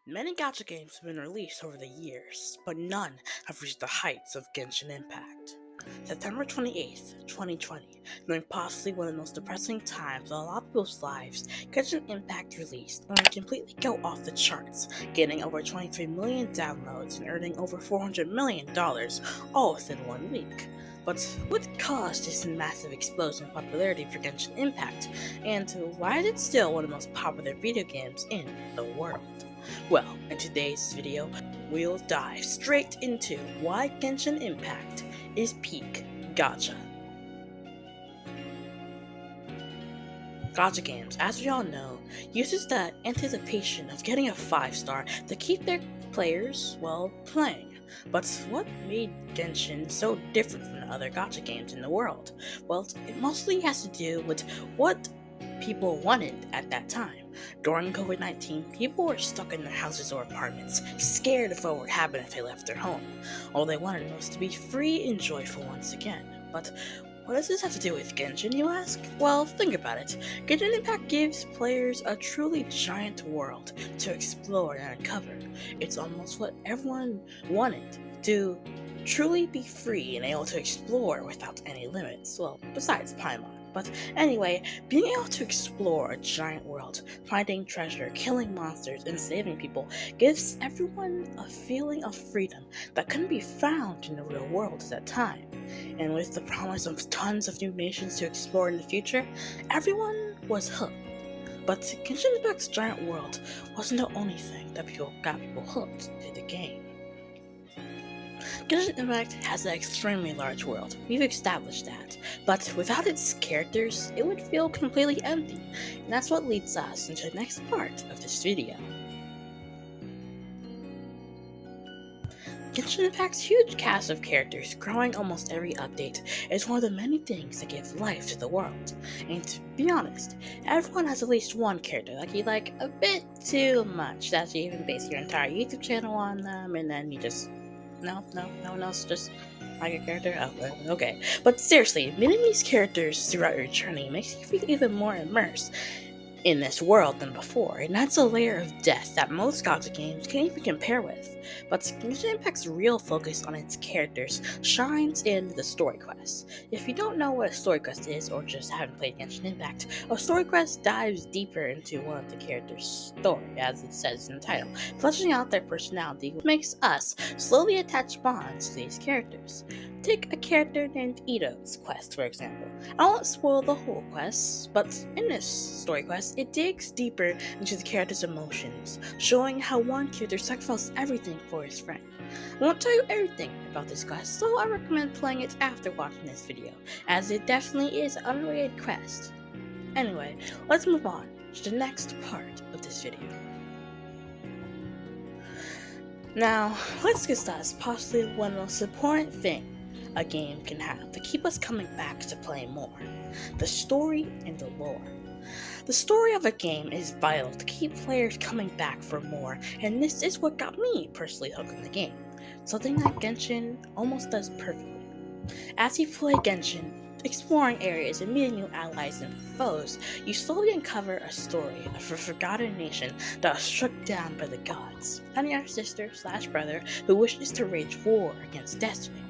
Many Gacha games have been released over the years, but none have reached the heights of Genshin Impact. September 28th, 2020, during possibly one of the most depressing times in a lot of people's lives, Genshin Impact released and would completely go off the charts, getting over 23 million downloads and earning over $400 million all within 1 week. But what caused this massive explosion in popularity for Genshin Impact, and why is it still one of the most popular video games in the world? Well, in today's video, we'll dive straight into why Genshin Impact is peak Gacha. Gacha games, as we all know, uses the anticipation of getting a 5-star to keep their players, well, playing. But what made Genshin so different from the other Gacha games in the world? Well, it mostly has to do with what people wanted at that time. During COVID-19, people were stuck in their houses or apartments, scared of what would happen if they left their home. All they wanted was to be free and joyful once again. But what does this have to do with Genshin, you ask? Well, think about it. Genshin Impact gives players a truly giant world to explore and uncover. It's almost what everyone wanted, to truly be free and able to explore without any limits. Well, besides Paimon. But anyway, being able to explore a giant world, finding treasure, killing monsters, and saving people gives everyone a feeling of freedom that couldn't be found in the real world at that time. And with the promise of tons of new nations to explore in the future, everyone was hooked. But Genshin Impact's giant world wasn't the only thing that got people hooked to the game. Genshin Impact has an extremely large world, we've established that, but without its characters, it would feel completely empty, and that's what leads us into the next part of this video. Genshin Impact's huge cast of characters growing almost every update is one of the many things that give life to the world. And to be honest, everyone has at least one character that you like a bit too much that you even base your entire YouTube channel on them, and then you just no one else just like a character? Oh, well, okay. But seriously, meeting these characters throughout your journey makes you feel even more immersed in this world than before, and that's a layer of depth that most Gacha games can't even compare with. But Genshin Impact's real focus on its characters shines in the story quests. If you don't know what a story quest is, or just haven't played Genshin Impact, a story quest dives deeper into one of the characters' story, as it says in the title, fleshing out their personality, which makes us slowly attach bonds to these characters. Take a character named Ito's quest, for example. I won't spoil the whole quest, but in this story quest, it digs deeper into the character's emotions, showing how one character sacrificed everything for his friend. I won't tell you everything about this quest, so I recommend playing it after watching this video, as it definitely is an underrated quest. Anyway, let's move on to the next part of this video. Now, let's discuss possibly one of the most important things a game can have to keep us coming back to play more: the story and the lore. The story of a game is vital to keep players coming back for more, and this is what got me personally hooked in the game, something that Genshin almost does perfectly. As you play Genshin, exploring areas and meeting new allies and foes, you slowly uncover a story of a forgotten nation that was struck down by the gods, and your sister/brother who wishes to wage war against destiny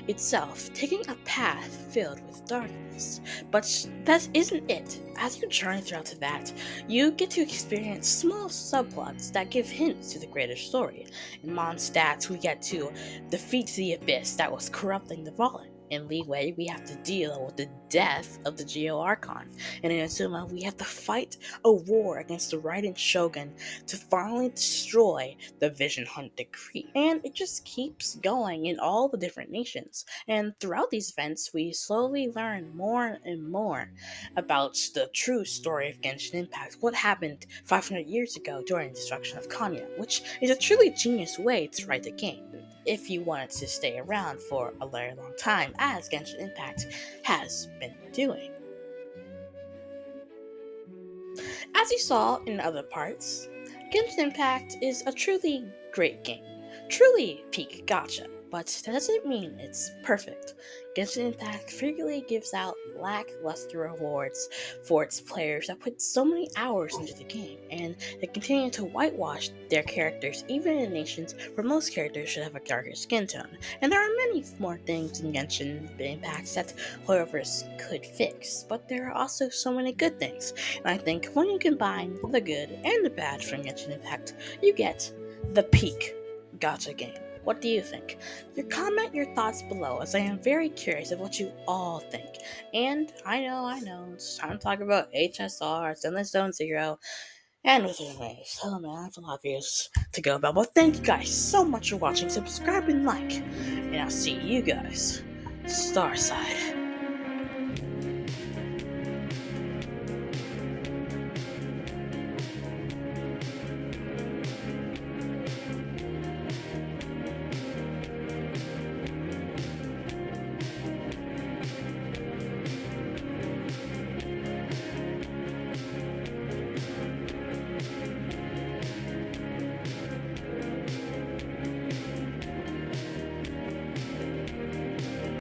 itself, taking a path filled with darkness. But that isn't it. As you journey throughout that, you get to experience small subplots that give hints to the greater story. In Mondstadt, we get to defeat the abyss that was corrupting the Fallen. In Leeway, we have to deal with the death of the Geo Archon. And in Azuma, we have to fight a war against the Raiden Shogun to finally destroy the Vision Hunt Decree. And it just keeps going in all the different nations. And throughout these events, we slowly learn more and more about the true story of Genshin Impact, what happened 500 years ago during the destruction of Konya, which is a truly genius way to write the game, if you wanted to stay around for a very long time, as Genshin Impact has been doing. As you saw in other parts, Genshin Impact is a truly great game, truly peak gacha, but that doesn't mean it's perfect. Genshin Impact frequently gives out lackluster rewards for its players that put so many hours into the game, and they continue to whitewash their characters even in nations where most characters should have a darker skin tone. And there are many more things in Genshin Impact that players could fix, but there are also so many good things. And I think when you combine the good and the bad from Genshin Impact, you get the peak Gacha game. What do you think? Comment your thoughts below, as I am very curious of what you all think. And I know, it's time to talk about HSR, Endless Zone Zero, and with anyways. Oh man, that's a lot of views to go about. But thank you guys so much for watching, subscribe and like, and I'll see you guys Starside.